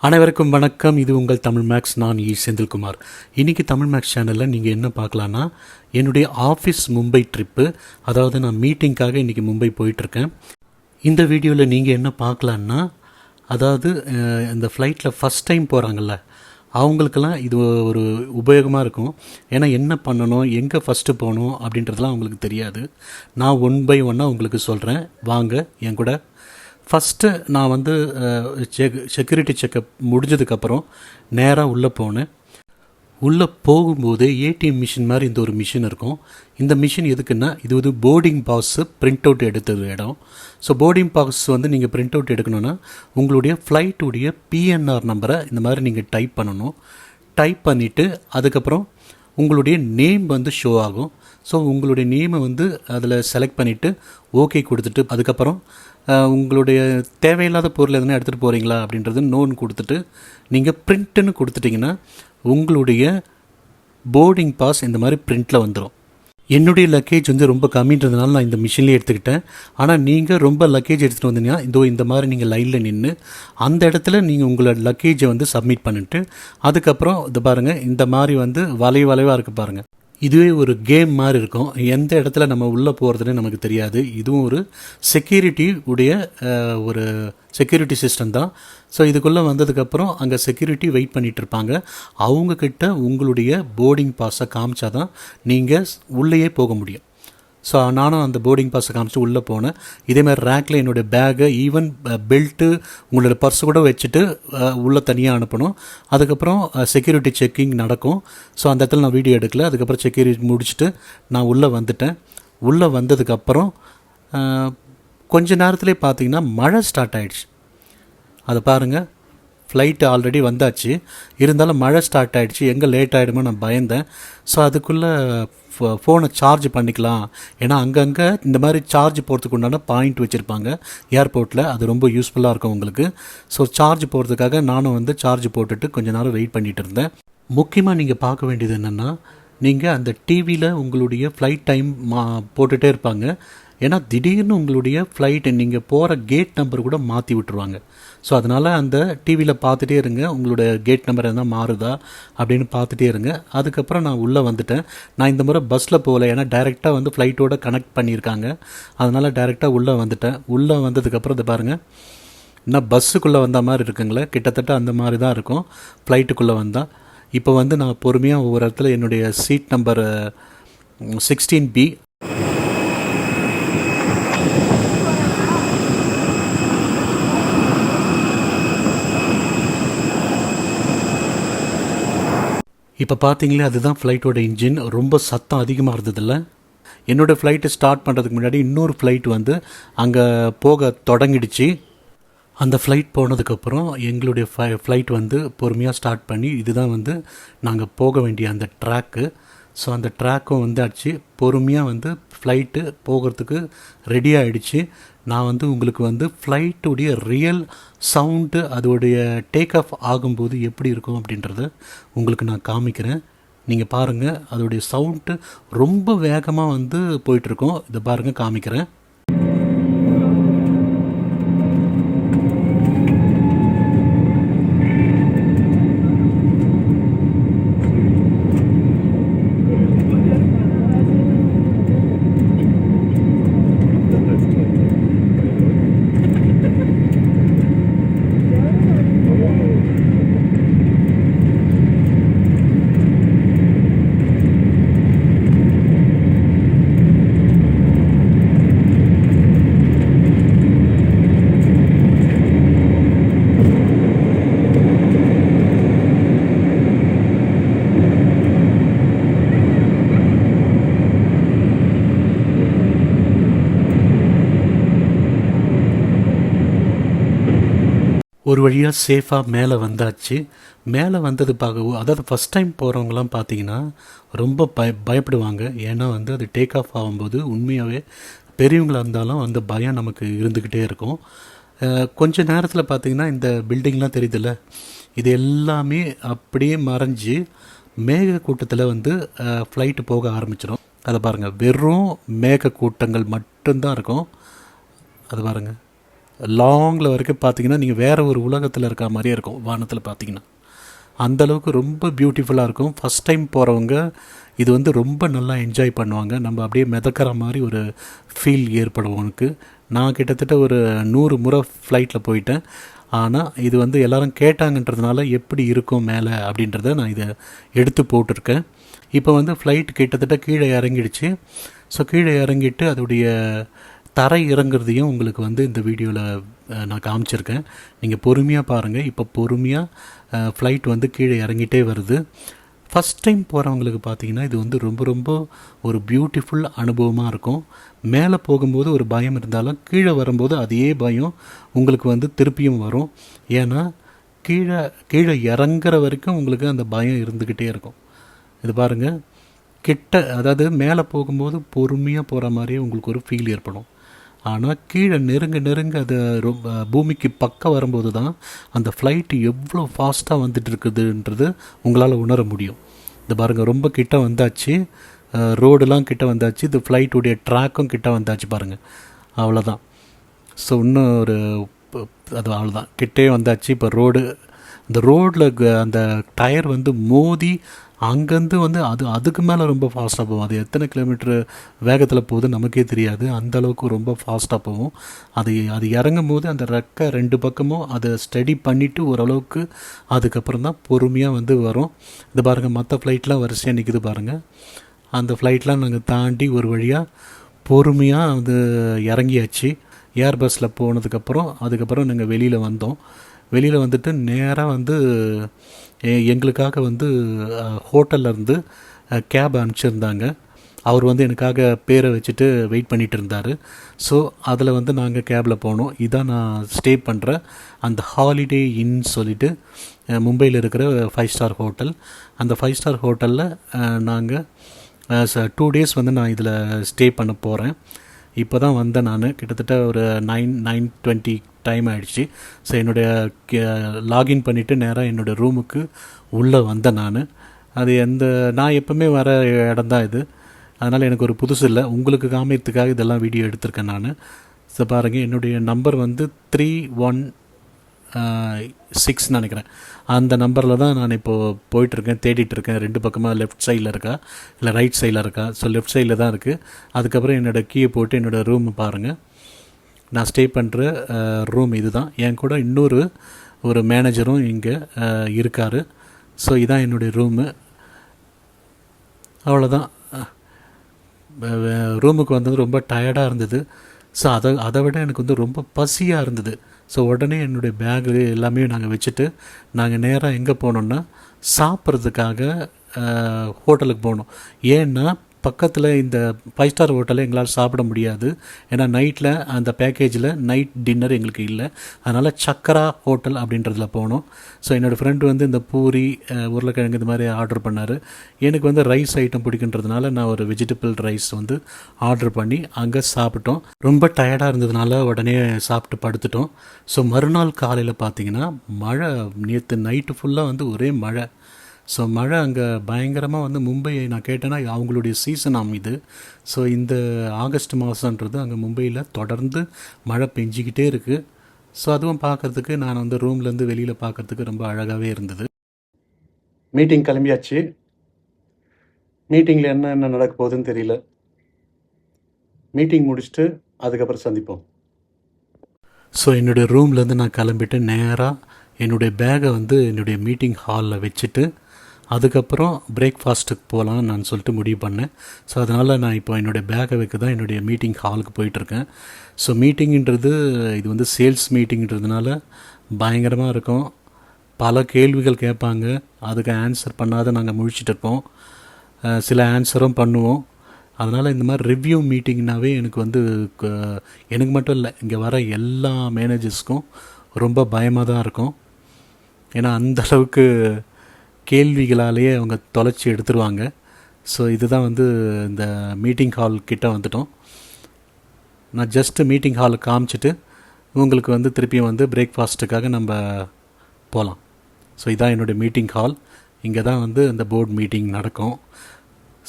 அனைவருக்கும் வணக்கம். இது உங்கள் தமிழ் மேக்ஸ். நான் செந்தில்குமார். இன்றைக்கி தமிழ் மேக்ஸ் சேனலில் நீங்கள் என்ன பார்க்கலான்னா, என்னுடைய ஆஃபீஸ் மும்பை ட்ரிப்பு, அதாவது நான் மீட்டிங்காக இன்றைக்கி மும்பை போயிட்டுருக்கேன். இந்த வீடியோவில் நீங்கள் என்ன பார்க்கலான்னா, அதாவது இந்த ஃப்ளைட்டில் ஃபஸ்ட் டைம் போகிறாங்கல்ல, அவங்களுக்கெல்லாம் இது ஒரு உபயோகமாக இருக்கும். ஏன்னா என்ன பண்ணணும், எங்கே ஃபஸ்ட்டு போகணும் அப்படின்றதெல்லாம் அவங்களுக்கு தெரியாது. நான் ஒன் பை ஒன்னாக உங்களுக்கு சொல்கிறேன், வாங்க என் கூட. ஃபஸ்ட்டு நான் வந்து செக்யூரிட்டி செக்கப் முடிஞ்சதுக்கப்புறம் நேராக உள்ளே போனேன். உள்ளே போகும்போது ஏடிஎம் மிஷின் மாதிரி இந்த ஒரு மிஷின் இருக்கும். இந்த மிஷின் எதுக்குன்னா, இது வந்து போர்டிங் பாஸு பிரிண்ட் அவுட் எடுத்தது இடம். ஸோ போர்டிங் பாஸ் வந்து நீங்கள் பிரிண்ட் அவுட் எடுக்கணுன்னா, உங்களுடைய ஃப்ளைட்டுடைய பிஎன்ஆர் நம்பரை இந்த மாதிரி நீங்கள் டைப் பண்ணணும். டைப் பண்ணிவிட்டு அதுக்கப்புறம் உங்களுடைய நேம் வந்து ஷோ ஆகும். ஸோ உங்களுடைய நேமை வந்து அதில் செலக்ட் பண்ணிவிட்டு ஓகே கொடுத்துட்டு, அதுக்கப்புறம் உங்களுடைய தேவையில்லாத பொருள் எதுனா எடுத்துகிட்டு போகிறீங்களா அப்படின்றது நோன் கொடுத்துட்டு நீங்கள் பிரிண்ட்டுன்னு கொடுத்துட்டிங்கன்னா உங்களுடைய போர்டிங் பாஸ் இந்த மாதிரி பிரிண்ட்டில் வந்துடும். என்னுடைய லக்கேஜ் வந்து ரொம்ப கம்மின்றதுனால நான் இந்த மிஷின்லேயே எடுத்துக்கிட்டேன். ஆனால் நீங்கள் ரொம்ப லக்கேஜ் எடுத்துகிட்டு வந்தீங்கன்னா இந்த மாதிரி நீங்கள் லைனில் நின்று அந்த இடத்துல நீங்கள் உங்களோட லக்கேஜை வந்து சப்மிட் பண்ணிவிட்டு, அதுக்கப்புறம் இது பாருங்கள், இந்த மாதிரி வந்து வளைவாக இருக்குது பாருங்கள். இதுவே ஒரு கேம் மாதிரி இருக்கும். எந்த இடத்துல நம்ம உள்ளே போகிறதுன்னு நமக்கு தெரியாது. இதுவும் ஒரு செக்யூரிட்டி உடைய ஒரு செக்யூரிட்டி சிஸ்டம் தான். ஸோ இதுக்குள்ளே வந்ததுக்கப்புறம் அங்கே செக்யூரிட்டி வெயிட் பண்ணிகிட்டு இருப்பாங்க. அவங்கக்கிட்ட உங்களுடைய போர்டிங் பாஸை காமிச்சா தான் நீங்கள் உள்ளேயே போக முடியும். ஸோ நானும் அந்த போர்டிங் பாஸை காமிச்சு உள்ளே போனேன். இதேமாதிரி ரேக்கில் என்னுடைய பேகை, ஈவன் பெல்ட்டு, உங்களோட பர்ஸு கூட வச்சுட்டு உள்ளே தனியாக அனுப்பணும். அதுக்கப்புறம் செக்யூரிட்டி செக்கிங் நடக்கும். ஸோ அந்த இடத்துல நான் வீடியோ எடுக்கல. அதுக்கப்புறம் செக்யூரிட்டி முடிச்சுட்டு நான் உள்ளே வந்துட்டேன். உள்ளே வந்ததுக்கப்புறம் கொஞ்ச நேரத்துலேயே பார்த்தீங்கன்னா மழை ஸ்டார்ட் ஆகிடுச்சு. அதை பாருங்கள், ஃப்ளைட்டு ஆல்ரெடி வந்தாச்சு, இருந்தாலும் மழை ஸ்டார்ட் ஆகிடுச்சு. எங்கே லேட் ஆகிடுமோ நான் பயந்தேன். ஸோ அதுக்குள்ளே ஃபோனை சார்ஜ் பண்ணிக்கலாம். ஏன்னா அங்கங்கே இந்த மாதிரி சார்ஜ் போகிறதுக்கு உண்டான பாயிண்ட் வச்சுருப்பாங்க ஏர்போர்ட்டில். அது ரொம்ப யூஸ்ஃபுல்லாக இருக்கும் உங்களுக்கு. ஸோ சார்ஜ் போகிறதுக்காக நானும் வந்து சார்ஜ் போட்டுட்டு கொஞ்ச நேரம் வெயிட் பண்ணிகிட்டு இருந்தேன். முக்கியமாக நீங்கள் பார்க்க வேண்டியது என்னென்னா, நீங்கள் அந்த டிவியில் உங்களுடைய ஃப்ளைட் டைம் போட்டுகிட்டே இருப்பாங்க. ஏன்னா திடீர்னு உங்களுடைய ஃப்ளைட்டு நீங்கள் போகிற கேட் நம்பர் கூட மாற்றி விட்டுருவாங்க. ஸோ அதனால் அந்த டிவியில் பார்த்துட்டே இருங்க, உங்களோட கேட் நம்பர் எதனா மாறுதா அப்படின்னு பார்த்துட்டே இருங்க. அதுக்கப்புறம் நான் உள்ளே வந்துட்டேன். நான் இந்த முறை பஸ்ஸில் போகல, ஏன்னா டைரெக்டாக வந்து ஃப்ளைட்டோட கனெக்ட் பண்ணியிருக்காங்க. அதனால் டைரெக்டாக உள்ளே வந்துட்டேன். உள்ளே வந்ததுக்கப்புறம் இதை பாருங்கள், இன்னும் பஸ்ஸுக்குள்ளே வந்த மாதிரி இருக்குங்களே, கிட்டத்தட்ட அந்த மாதிரி தான் இருக்கும் ஃப்ளைட்டுக்குள்ளே வந்தால். இப்போ வந்து நான் பொறுமையாக ஒவ்வொரு இடத்துல என்னுடைய சீட் நம்பர் 16B இப்போ பார்த்தீங்களே, அதுதான் ஃப்ளைட்டோட இன்ஜின். ரொம்ப சத்தம் அதிகமாக இருந்ததில்ல. என்னோடய ஃப்ளைட்டு ஸ்டார்ட் பண்ணுறதுக்கு முன்னாடி இன்னொரு ஃப்ளைட் வந்து அங்கே போக தொடங்கிடுச்சு. அந்த ஃப்ளைட் போனதுக்கப்புறம் எங்களுடைய ஃப்ளைட் வந்து பொறுமையாக ஸ்டார்ட் பண்ணி, இதுதான் வந்து நாங்கள் போக வேண்டிய அந்த ட்ராக்கு. ஸோ அந்த ட்ராக்கும் வந்தாச்சு. பொறுமையாக வந்து ஃப்ளைட்டு போகிறதுக்கு ரெடி ஆகிடுச்சு. நான் வந்து உங்களுக்கு வந்து ஃப்ளைட்டுடைய ரியல் சவுண்டு, அதோடைய டேக் ஆஃப் ஆகும்போது எப்படி இருக்கும் அப்படின்றத உங்களுக்கு நான் காமிக்கிறேன். நீங்கள் பாருங்கள், அதோடைய சவுண்டு ரொம்ப வேகமாக வந்து போயிட்டுருக்கோம். இதை பாருங்கள், காமிக்கிறேன். ஒரு வழியாக சேஃபாக மேலே வந்தாச்சு. மேலே வந்தது அதாவது ஃபஸ்ட் டைம் போகிறவங்களாம் பார்த்தீங்கன்னா ரொம்ப பயப்படுவாங்க. ஏன்னா வந்து அது டேக் ஆஃப் ஆகும்போது உண்மையாகவே பெரியவங்களாக இருந்தாலும் அந்த பயம் நமக்கு இருந்துக்கிட்டே இருக்கும். கொஞ்ச நேரத்தில் பார்த்திங்கன்னா இந்த பில்டிங்லாம் தெரியுதுல்ல, இது எல்லாமே அப்படியே மறைஞ்சு மேகக்கூட்டத்தில் வந்து ஃப்ளைட்டு போக ஆரம்பிச்சிடும். அதை பாருங்கள், வெறும் மேகக்கூட்டங்கள் மட்டும்தான் இருக்கும். அது பாருங்கள், லாங்கில் வரைக்கும் பார்த்தீங்கன்னா நீங்கள் வேறு ஒரு உலகத்தில் இருக்க மாதிரியே இருக்கும் வானத்தில் பார்த்தீங்கன்னா. அந்தளவுக்கு ரொம்ப பியூட்டிஃபுல்லாக இருக்கும். ஃபஸ்ட் டைம் போகிறவங்க இது வந்து ரொம்ப நல்லா என்ஜாய் பண்ணுவாங்க. நம்ம அப்படியே மிதக்கிற மாதிரி ஒரு ஃபீல் ஏற்படும் உனக்கு. நான் கிட்டத்தட்ட ஒரு 100 முறை ஃப்ளைட்டில் போயிட்டேன். ஆனால் இது வந்து எல்லோரும் கேட்டாங்கன்றதுனால எப்படி இருக்கும் மேலே அப்படின்றத நான் இதை எடுத்து போட்டிருக்கேன். இப்போ வந்து ஃப்ளைட் கிட்டத்தட்ட கீழே இறங்கிடுச்சு. ஸோ கீழே இறங்கிட்டு அதோடைய தரை இறங்குறதையும் உங்களுக்கு வந்து இந்த வீடியோவில் நான் காமிச்சிருக்கேன். நீங்கள் பொறுமையாக பாருங்கள். இப்போ பொறுமையாக ஃப்ளைட் வந்து கீழே இறங்கிட்டே வருது. ஃபஸ்ட் டைம் போகிறவங்களுக்கு பார்த்தீங்கன்னா இது வந்து ரொம்ப ரொம்ப ஒரு பியூட்டிஃபுல் அனுபவமாக இருக்கும். மேலே போகும்போது ஒரு பயம் இருந்தாலும் கீழே வரும்போது அதே பயம் உங்களுக்கு வந்து திருப்பியும் வரும். ஏன்னா கீழே கீழே இறங்குற வரைக்கும் உங்களுக்கு அந்த பயம் இருந்துக்கிட்டே இருக்கும். இது பாருங்கள், கிட்ட அதாவது மேலே போகும்போது பொறுமையாக போகிற மாதிரியே உங்களுக்கு ஒரு ஃபீல் ஏற்படும். ஆனால் கீழே நெருங்க அது ரொம்ப பூமிக்கு பக்கம் வரும்போது தான் அந்த ஃப்ளைட்டு எவ்வளோ ஃபாஸ்ட்டாக வந்துட்டு இருக்குதுன்றது உங்களால் உணர முடியும். இது பாருங்கள், ரொம்ப கிட்ட வந்தாச்சு, ரோடெலாம் கிட்ட வந்தாச்சு, இது ஃப்ளைட்டுடைய ட்ராக்கும் கிட்ட வந்தாச்சு பாருங்கள். அவ்வளோதான். ஸோ இன்னும் ஒரு அது அவ்வளோதான், கிட்டே வந்தாச்சு. இப்போ அந்த ரோடில் அந்த டயர் வந்து மோதி அங்கேருந்து வந்து அதுக்கு மேலே ரொம்ப ஃபாஸ்ட்டாக போகும். அது எத்தனை கிலோமீட்டர் வேகத்தில் போகுது நமக்கே தெரியாது. அந்தளவுக்கு ரொம்ப ஃபாஸ்ட்டாக போகும். அது இறங்கும் போது அந்த ரெக்கை 2 பக்கமும் அதை ஸ்டடி பண்ணிவிட்டு ஓரளவுக்கு அதுக்கப்புறம் தான் பொறுமையாக வந்து வரும். இது பாருங்கள், மற்ற ஃப்ளைட்லாம் வரிசையாக நிற்குது பாருங்கள். அந்த ஃப்ளைட்லாம் நாங்கள் தாண்டி ஒரு வழியாக பொறுமையாக வந்து இறங்கியாச்சு. ஏர் பஸ்ஸில் அதுக்கப்புறம் நாங்கள் வெளியில் வந்தோம். வெளியில் வந்துட்டு நேராக வந்து எங்களுக்காக வந்து ஹோட்டல்லேருந்து கேப் அனுப்பிச்சிருந்தாங்க. அவர் வந்து எனக்காக பேரை வச்சுட்டு வெயிட் பண்ணிகிட்டு இருந்தார். ஸோ அதில் வந்து நாங்கள் கேபில் போனோம். இதான் நான் ஸ்டே பண்ணுற அந்த ஹாலிடே இன் சொல்லிட்டு மும்பையில் இருக்கிற 5 ஸ்டார் ஹோட்டல். அந்த 5 ஸ்டார் ஹோட்டலில் நாங்கள் 2 டேஸ் வந்து நான் இதில் ஸ்டே பண்ண போகிறேன். இப்போ தான் வந்தேன் நான். கிட்டத்தட்ட ஒரு 9:20 டைம் ஆகிடுச்சு. ஸோ என்னுடைய லாகின் பண்ணிவிட்டு நேராக என்னோடய ரூமுக்கு உள்ளே வந்தேன் நான். அது நான் எப்போவுமே வர இடம் தான் இது. அதனால் எனக்கு ஒரு புதுசு இல்லை, உங்களுக்கு காமிக்கிறதுக்காக இதெல்லாம் வீடியோ எடுத்திருக்கேன் நான். ஸோ பாருங்கள், என்னுடைய நம்பர் வந்து 316 நினைக்கிறேன். அந்த நம்பரில் தான் நான் இப்போது போயிட்டுருக்கேன், தேடிட்டுருக்கேன். 2 பக்கமாக லெஃப்ட் சைடில் இருக்கா இல்லை ரைட் சைடில் இருக்கா? ஸோ லெஃப்ட் சைடில் தான் இருக்குது. அதுக்கப்புறம் என்னோடய கீயை போட்டு என்னோடய ரூம் பாருங்கள். நான் ஸ்டே பண்ணுற ரூம் இது தான். என் கூட இன்னொரு மேனேஜரும் இங்கே இருக்கார். ஸோ இதான் என்னுடைய ரூமு. அவ்வளோதான். ரூமுக்கு வந்தது ரொம்ப டயர்டாக இருந்தது. ஸோ அதை விட எனக்கு வந்து ரொம்ப பசியாக இருந்தது. ஸோ உடனே என்னுடைய பேகு எல்லாமே நாங்கள் வச்சுட்டு நாங்கள் நேராக எங்கே போனோன்னா சாப்பிட்றதுக்காக ஹோட்டலுக்கு போனோம். ஏன்னா பக்கத்தில் இந்த 5 ஸ்டார் ஹோட்டலில் எங்களால் சாப்பிட முடியாது. ஏன்னா நைட்டில் அந்த பேக்கேஜில் நைட் டின்னர் எங்களுக்கு இல்லை. அதனால் சக்கரா ஹோட்டல் அப்படின்றதில் போனோம். ஸோ என்னோடய ஃப்ரெண்டு வந்து இந்த பூரி, உருளைக்கிழங்கு இந்த மாதிரி ஆர்டர் பண்ணார். எனக்கு வந்து ரைஸ் ஐட்டம் பிடிக்குன்றதுனால நான் ஒரு வெஜிடபிள் ரைஸ் வந்து ஆர்டர் பண்ணி அங்கே சாப்பிட்டோம். ரொம்ப டயர்டாக இருந்ததுனால உடனே சாப்பிட்டு படுத்துட்டோம். ஸோ மறுநாள் காலையில் பார்த்திங்கன்னா மழை. நேற்று நைட்டு ஃபுல்லாக வந்து ஒரே மழை. ஸோ மழை அங்கே பயங்கரமாக வந்து மும்பையை நான் கேட்டேன்னா அவங்களுடைய சீசனாம் இது. ஸோ இந்த ஆகஸ்ட் மாதன்றது அங்கே மும்பையில் தொடர்ந்து மழை பெஞ்சிக்கிட்டே இருக்குது. ஸோ அதுவும் பார்க்குறதுக்கு நான் வந்து ரூம்லேருந்து வெளியில் பார்க்குறதுக்கு ரொம்ப அழகாகவே இருந்தது. மீட்டிங் கிளம்பியாச்சு. மீட்டிங்கில் என்ன நடக்க போகுதுன்னு தெரியல. மீட்டிங் முடிச்சுட்டு அதுக்கப்புறம் சந்திப்போம். ஸோ என்னுடைய ரூம்லேருந்து நான் கிளம்பிட்டு நேராக என்னுடைய பேகை வந்து என்னுடைய மீட்டிங் ஹாலில் வச்சுட்டு அதுக்கப்புறம் பிரேக்ஃபாஸ்ட்டுக்கு போகலான்னு நான் சொல்லிட்டு முடிவு பண்ணேன். ஸோ அதனால் நான் இப்போ என்னுடைய பேக்கை வைக்க தான் என்னுடைய மீட்டிங் ஹாலுக்கு போயிட்டுருக்கேன். ஸோ மீட்டிங்கிறது இது வந்து சேல்ஸ் மீட்டிங்கிறதுனால பயங்கரமாக இருக்கும். பல கேள்விகள் கேட்பாங்க, அதுக்கு ஆன்சர் பண்ணாத நாங்கள் முழிச்சிட்டு இருப்போம். சில ஆன்சரும் பண்ணுவோம். அதனால் இந்த மாதிரி ரிவ்யூ மீட்டிங்னாவே எனக்கு வந்து எனக்கு மட்டும் இல்லை, இங்கே வர எல்லா மேனேஜர்ஸ்க்கும் ரொம்ப பயமாக தான் இருக்கும். ஏன்னா அந்தளவுக்கு கேள்விகளாலேயே அவங்க தொலைச்சி எடுத்துருவாங்க. ஸோ இதுதான் வந்து இந்த மீட்டிங் ஹால் கிட்ட வந்துட்டோம். நான் ஜஸ்ட்டு மீட்டிங் ஹாலை காமிச்சிட்டு உங்களுக்கு வந்து திருப்பியும் வந்து பிரேக்ஃபாஸ்ட்டுக்காக நம்ம போகலாம். ஸோ இதான் என்னுடைய மீட்டிங் ஹால். இங்கே தான் வந்து அந்த போர்டு மீட்டிங் நடக்கும்.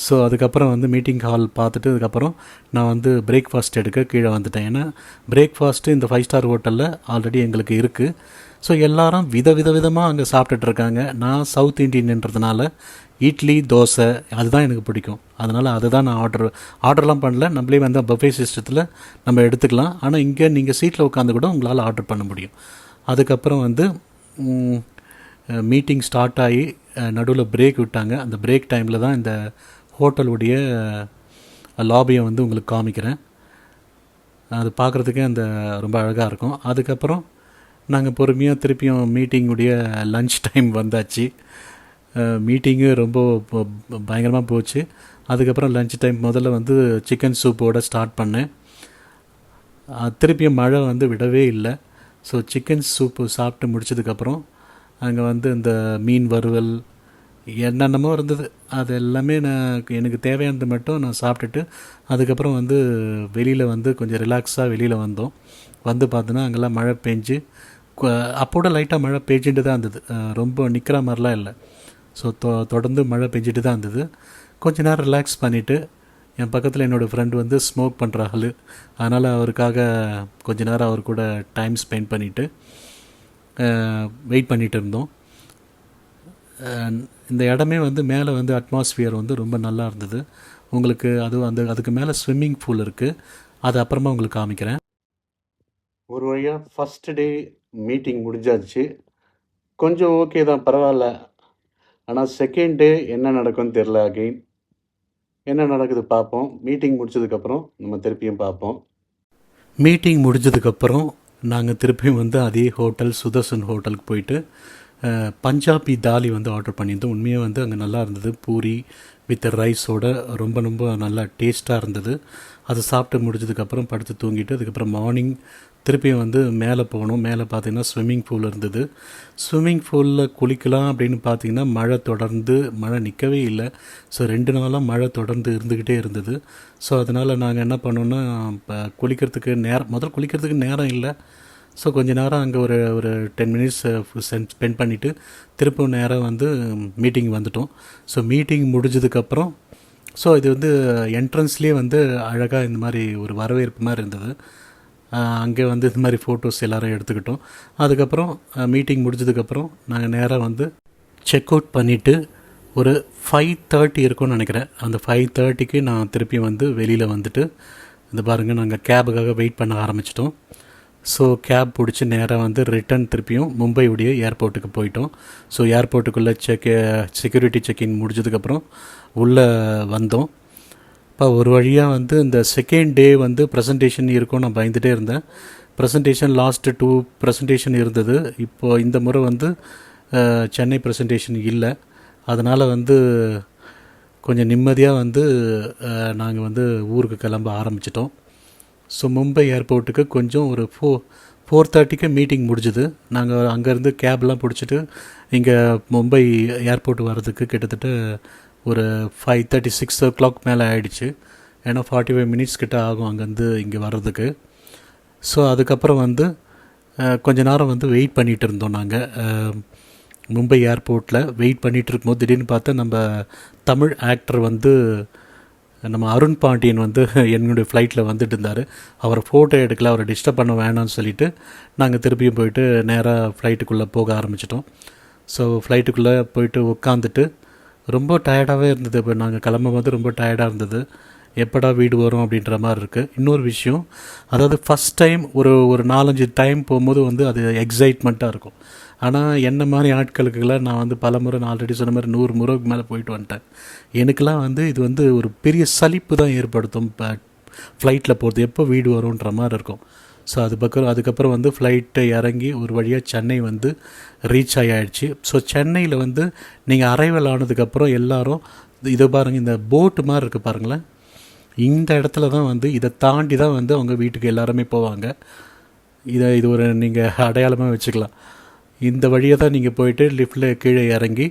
ஸோ அதுக்கப்புறம் வந்து மீட்டிங் ஹால் பார்த்துட்டு அதுக்கப்புறம் நான் வந்து பிரேக்ஃபாஸ்ட் எடுக்க கீழே வந்துட்டேன். ஏன்னா பிரேக்ஃபாஸ்ட்டு இந்த 5 ஸ்டார் ஹோட்டலில் ஆல்ரெடி எங்களுக்கு இருக்குது. ஸோ எல்லாரும் விதமாக அங்கே சாப்பிட்டுட்ருக்காங்க. நான் சவுத் இண்டியன்ன்றதுனால இட்லி தோசை அதுதான் எனக்கு பிடிக்கும். அதனால் அதுதான் நான் ஆர்டர்லாம் பண்ணல. நம்மளே வந்து பஃபே சிஸ்டத்தில் நம்ம எடுத்துக்கலாம். ஆனால் இங்கே நீங்கள் சீட்டில் உட்காந்து கூட உங்களால் ஆர்டர் பண்ண முடியும். அதுக்கப்புறம் வந்து மீட்டிங் ஸ்டார்ட் ஆகி நடுவில் பிரேக் விட்டாங்க. அந்த பிரேக் டைமில் தான் இந்த ஹோட்டலுடைய லாபியை வந்து உங்களுக்கு காமிக்கிறேன். அது பார்க்குறதுக்கே அந்த ரொம்ப அழகாக இருக்கும். அதுக்கப்புறம் நாங்கள் பொறுமையாக திருப்பியும் மீட்டிங்குடைய லன்ச் டைம் வந்தாச்சு. மீட்டிங்கு ரொம்ப பயங்கரமாக போச்சு. அதுக்கப்புறம் லன்ச் டைம் முதல்ல வந்து சிக்கன் சூப்போடு ஸ்டார்ட் பண்ணேன். திருப்பியும் மழை வந்து விடவே இல்லை. ஸோ சிக்கன் சூப்பு சாப்பிட்டு முடிச்சதுக்கப்புறம் அங்கே வந்து இந்த மீன் வறுவல் என்னென்னமோ இருந்தது. அது எல்லாமே எனக்கு தேவையானது மட்டும் நான் சாப்பிட்டுட்டு அதுக்கப்புறம் வந்து வெளியில் வந்து கொஞ்சம் ரிலாக்ஸாக வெளியில் வந்தோம். வந்து பார்த்தோன்னா அங்கெல்லாம் மழை பெஞ்சு அப்போட லைட்டாக மழை பெஞ்சிட்டு தான் இருந்தது. ரொம்ப நிற்கிற மாதிரிலாம் இல்லை. ஸோ தொடர்ந்து மழை பெஞ்சிட்டு தான் இருந்தது. கொஞ்ச நேரம் ரிலாக்ஸ் பண்ணிவிட்டு என் பக்கத்தில் என்னோடய ஃப்ரெண்டு வந்து ஸ்மோக் பண்ணுற ஆள். அதனால் அவருக்காக கொஞ்ச நேரம் அவர் கூட டைம் ஸ்பெண்ட் பண்ணிவிட்டு வெயிட் பண்ணிகிட்டு இருந்தோம். இந்த இடமே வந்து மேலே வந்து அட்மாஸ்ஃபியர் வந்து ரொம்ப நல்லா இருந்தது. உங்களுக்கு அதுக்கு மேலே ஸ்விம்மிங் பூல் இருக்குது. அது அப்புறமா உங்களுக்கு காமிக்கிறேன். ஒரு வழியாக ஃபஸ்ட்டு டே மீட்டிங் முடிஞ்சாச்சு. கொஞ்சம் ஓகே தான், பரவாயில்ல. ஆனால் செகண்ட் டே என்ன நடக்கும்னு தெரில. அகெயின் என்ன நடக்குது பார்ப்போம். மீட்டிங் முடிச்சதுக்கப்புறம் நம்ம திருப்பியும் பார்ப்போம். மீட்டிங் முடிஞ்சதுக்கப்புறம் நாங்கள் திருப்பியும் வந்து அதே ஹோட்டல் சுதர்சன் ஹோட்டலுக்கு போயிட்டு பஞ்சாபி தாலி வந்து ஆர்டர் பண்ணியிருந்தோம். உண்மையாக வந்து அங்கே நல்லா இருந்தது. பூரி வித் ரைஸோட ரொம்ப ரொம்ப நல்லா டேஸ்ட்டாக இருந்தது. அதை சாப்பிட்டு முடிஞ்சதுக்கப்புறம் படுத்து தூங்கிட்டு அதுக்கப்புறம் மார்னிங் திருப்பியும் வந்து மேலே போகணும். மேலே பார்த்திங்கன்னா ஸ்விம்மிங் பூல் இருந்தது. ஸ்விம்மிங் பூலில் குளிக்கலாம் அப்படின்னு பார்த்திங்கன்னா மழை நிற்கவே இல்லை. ஸோ 2 நாளாக மழை தொடர்ந்து இருந்துக்கிட்டே இருந்தது. ஸோ அதனால் நாங்கள் என்ன பண்ணோன்னா இப்போ குளிக்கிறதுக்கு நேரம் இல்லை. ஸோ கொஞ்ச நேரம் அங்கே ஒரு 10 மினிட்ஸ் ஸ்பெண்ட் பண்ணிவிட்டு திருப்பவும் நேரம் வந்து மீட்டிங் வந்துட்டோம். ஸோ மீட்டிங் முடிஞ்சதுக்கப்புறம் ஸோ இது வந்து என்ட்ரன்ஸ்லேயே வந்து அழகாக இந்த மாதிரி ஒரு வரவேற்பு மாதிரி இருந்தது. அங்கே வந்து இந்த மாதிரி ஃபோட்டோஸ் எல்லோரும் எடுத்துக்கிட்டோம். அதுக்கப்புறம் மீட்டிங் முடிஞ்சதுக்கப்புறம் நாங்கள் நேராக வந்து செக் அவுட் பண்ணிவிட்டு ஒரு 5:30 இருக்கும்னு நினைக்கிறேன். அந்த 5:30க்கு நான் திருப்பி வந்து வெளியில் வந்துட்டு இந்த பாருங்கள் நாங்கள் கேபுக்காக வெயிட் பண்ண ஆரம்பிச்சிட்டோம். ஸோ கேப் பிடிச்சி நேராக வந்து ரிட்டன் திருப்பியும் மும்பையுடைய ஏர்போர்ட்டுக்கு போயிட்டோம். ஸோ ஏர்போர்ட்டுக்குள்ளே செக்யூரிட்டி செக்இன் முடிஞ்சதுக்கப்புறம் உள்ளே வந்தோம். இப்போ ஒரு வழியாக வந்து இந்த செகண்ட் டே வந்து ப்ரெசன்டேஷன் இருக்கும். நான் பயந்துகிட்டே இருந்தேன். ப்ரெசன்டேஷன் லாஸ்ட்டு 2 ப்ரெசன்டேஷன் இருந்தது. இப்போது இந்த முறை வந்து சென்னை ப்ரெசன்டேஷன் இல்லை. அதனால் வந்து கொஞ்சம் நிம்மதியாக வந்து நாங்கள் வந்து ஊருக்கு கிளம்ப ஆரம்பிச்சிட்டோம். ஸோ மும்பை ஏர்போர்ட்டுக்கு கொஞ்சம் ஒரு 4:30க்கு மீட்டிங் முடிஞ்சுது. நாங்கள் அங்கேருந்து கேப்லாம் பிடிச்சிட்டு இங்கே மும்பை ஏர்போர்ட் வர்றதுக்கு கிட்டத்தட்ட ஒரு 5:30 6 o'clock மேலே ஆகிடுச்சு. ஏன்னா 45 மினிட்ஸ் கிட்ட ஆகும் அங்கேருந்து இங்கே வர்றதுக்கு. ஸோ அதுக்கப்புறம் வந்து கொஞ்ச நேரம் வந்து வெயிட் பண்ணிகிட்டு இருந்தோம். நாங்கள் மும்பை ஏர்போர்ட்டில் வெயிட் பண்ணிகிட்டு இருக்கும்போது திடீர்னு பார்த்தா நம்ம தமிழ் ஆக்டர் வந்து நம்ம அருண் பாண்டியன் வந்து என்னுடைய ஃப்ளைட்டில் வந்துட்டு இருந்தார். அவரை ஃபோட்டோ எடுக்கல, அவரை டிஸ்டர்ப் பண்ண வேணாம்னு சொல்லிவிட்டு நாங்கள் திருப்பியும் போயிட்டு நேராக ஃப்ளைட்டுக்குள்ளே போக ஆரம்பிச்சிட்டோம். ஸோ ஃப்ளைட்டுக்குள்ளே போயிட்டு உட்காந்துட்டு ரொம்ப டயர்டாகவே இருந்தது. இப்போ நாங்கள் கிளம்பும் போது ரொம்ப டயர்டாக இருந்தது. எப்படா வீடு வரும் அப்படின்ற மாதிரி இருக்குது. இன்னொரு விஷயம், அதாவது ஃபஸ்ட் டைம் ஒரு 4-5 டைம் போகும்போது வந்து அது எக்ஸைட்மெண்ட்டாக இருக்கும். ஆனால் என்ன மாதிரி ஆட்களுக்கெல்லாம் நான் வந்து பல முறை நான் ஆல்ரெடி சொன்ன மாதிரி 100 முறைக்கு மேலே போயிட்டு வந்துட்டேன். எனக்கெல்லாம் வந்து இது வந்து ஒரு பெரிய சலிப்பு தான் ஏற்படுத்தும். இப்போ ஃப்ளைட்டில் போகிறது எப்போ வீடு வரும்ன்ற மாதிரி இருக்கும். ஸோ அதுக்கப்புறம் வந்து ஃப்ளைட்டை இறங்கி ஒரு வழியாக சென்னை வந்து ரீச் ஆகிடுச்சு. ஸோ சென்னையில் வந்து நீங்கள் அரைவல் ஆனதுக்கப்புறம் எல்லோரும் இதை பாருங்கள், இந்த போட்டு மாதிரி இருக்குது பாருங்களேன். இந்த இடத்துல தான் வந்து இதை தாண்டி தான் வந்து அவங்க வீட்டுக்கு எல்லாருமே போவாங்க. இது ஒரு நீங்கள் அடையாளமாக வச்சுக்கலாம். இந்த வழியை தான் நீங்கள் போயிட்டு லிஃப்ட்டில் கீழே இறங்கி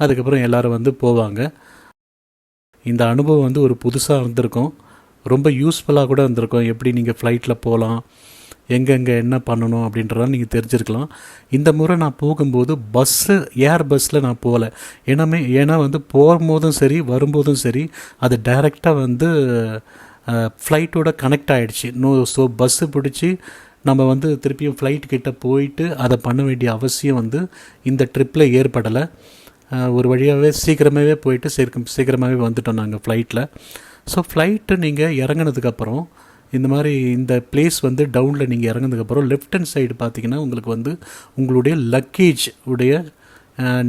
அதுக்கப்புறம் எல்லோரும் வந்து போவாங்க. இந்த அனுபவம் வந்து ஒரு புதுசாக இருந்திருக்கும். ரொம்ப யூஸ்ஃபுல்லாக கூட இருந்திருக்கும். எப்படி நீங்கள் ஃப்ளைட்டில் போகலாம், எங்கெங்கே என்ன பண்ணணும் அப்படின்றதான் நீங்கள் தெரிஞ்சிருக்கலாம். இந்த முறை நான் போகும்போது ஏர் பஸ்ஸில் நான் போகல. ஏன்னா வந்து போகும்போதும் சரி வரும்போதும் சரி அது டைரெக்டாக வந்து ஃப்ளைட்டோட கனெக்ட் ஆகிடுச்சு. ஸோ பஸ்ஸு பிடிச்சி நம்ம வந்து திருப்பியும் ஃப்ளைட் கிட்ட போயிட்டு அதை பண்ண வேண்டிய அவசியம் வந்து இந்த ட்ரிப்பில் ஏற்படலை. ஒரு வழியாகவே சீக்கிரமாகவே போயிட்டு சீக்கிரமாகவே வந்துட்டோம் நாங்கள் ஃப்ளைட்டில். ஸோ ஃப்ளைட்டு நீங்கள் இறங்கினதுக்கப்புறம் இந்த மாதிரி இந்த பிளேஸ் வந்து டவுனில் நீங்கள் இறங்கினதுக்கப்புறம் லெஃப்ட் ஹேண்ட் சைடு பார்த்தீங்கன்னா உங்களுக்கு வந்து உங்களுடைய லக்கேஜ் உடைய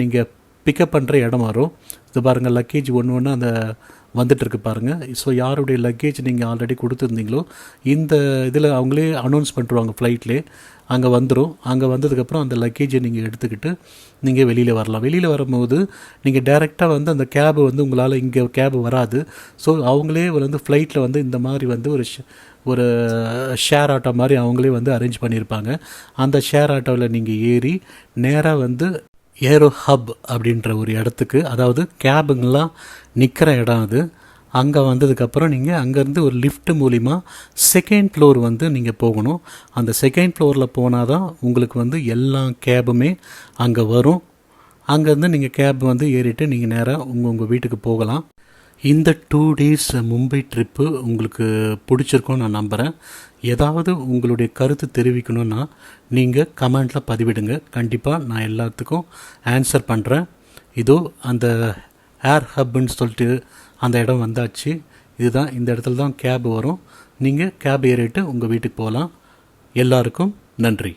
நீங்கள் பிக்கப் பண்ணுற இடம் வரும். இது பாருங்கள், லக்கேஜ் ஒன்று ஒன்று அந்த வந்துட்டுருக்கு பாருங்கள். ஸோ யாருடைய லக்கேஜ் நீங்கள் ஆல்ரெடி கொடுத்துருந்தீங்களோ இந்த இதில் அவங்களே அனௌன்ஸ் பண்ணிடுவாங்க ஃப்ளைட்லேயே. அங்கே வந்துடும். அங்கே வந்ததுக்கப்புறம் அந்த லக்கேஜை நீங்கள் எடுத்துக்கிட்டு நீங்கள் வெளியில் வரலாம். வெளியில் வரும்போது நீங்கள் டைரெக்டாக வந்து அந்த கேபு வந்து உங்களால் இங்கே கேபு வராது. ஸோ அவங்களே வந்து ஃப்ளைட்டில் வந்து இந்த மாதிரி வந்து ஒரு ஷேர் ஆட்டோ மாதிரி அவங்களே வந்து அரேஞ்ச் பண்ணியிருப்பாங்க. அந்த ஷேர் ஆட்டோவில் நீங்கள் ஏறி நேராக வந்து ஏரோ ஹப் அப்படின்ற ஒரு இடத்துக்கு, அதாவது கேபுங்கெலாம் நிற்கிற இடம் அது. அங்கே வந்ததுக்கப்புறம் நீங்கள் அங்கேருந்து ஒரு லிஃப்ட் மூலிமா செகண்ட் ஃப்ளோர் வந்து நீங்கள் போகணும். அந்த செகண்ட் ஃப்ளோரில் போனால் தான் உங்களுக்கு வந்து எல்லா கேபுமே அங்கே வரும். அங்கேருந்து நீங்கள் கேப் வந்து ஏறிட்டு நீங்கள் நேராக உங்கள் வீட்டுக்கு போகலாம். இந்த 2 days மும்பை ட்ரிப்பு உங்களுக்கு பிடிச்சிருக்கும்னு நான் நம்புகிறேன். ஏதாவது உங்களுடைய கருத்து தெரிவிக்கணுன்னா நீங்கள் கமெண்டில் பதிவிடுங்க. கண்டிப்பாக நான் எல்லாத்துக்கும் ஆன்சர் பண்ணுறேன். இதோ அந்த ஏர் ஹப்புன்னு சொல்லிட்டு அந்த இடம் வந்தாச்சு. இதுதான், இந்த இடத்துல தான் கேப் வரும். நீங்கள் கேப் ஏறிட்டு உங்கள் வீட்டுக்கு போகலாம். எல்லாருக்கும் நன்றி.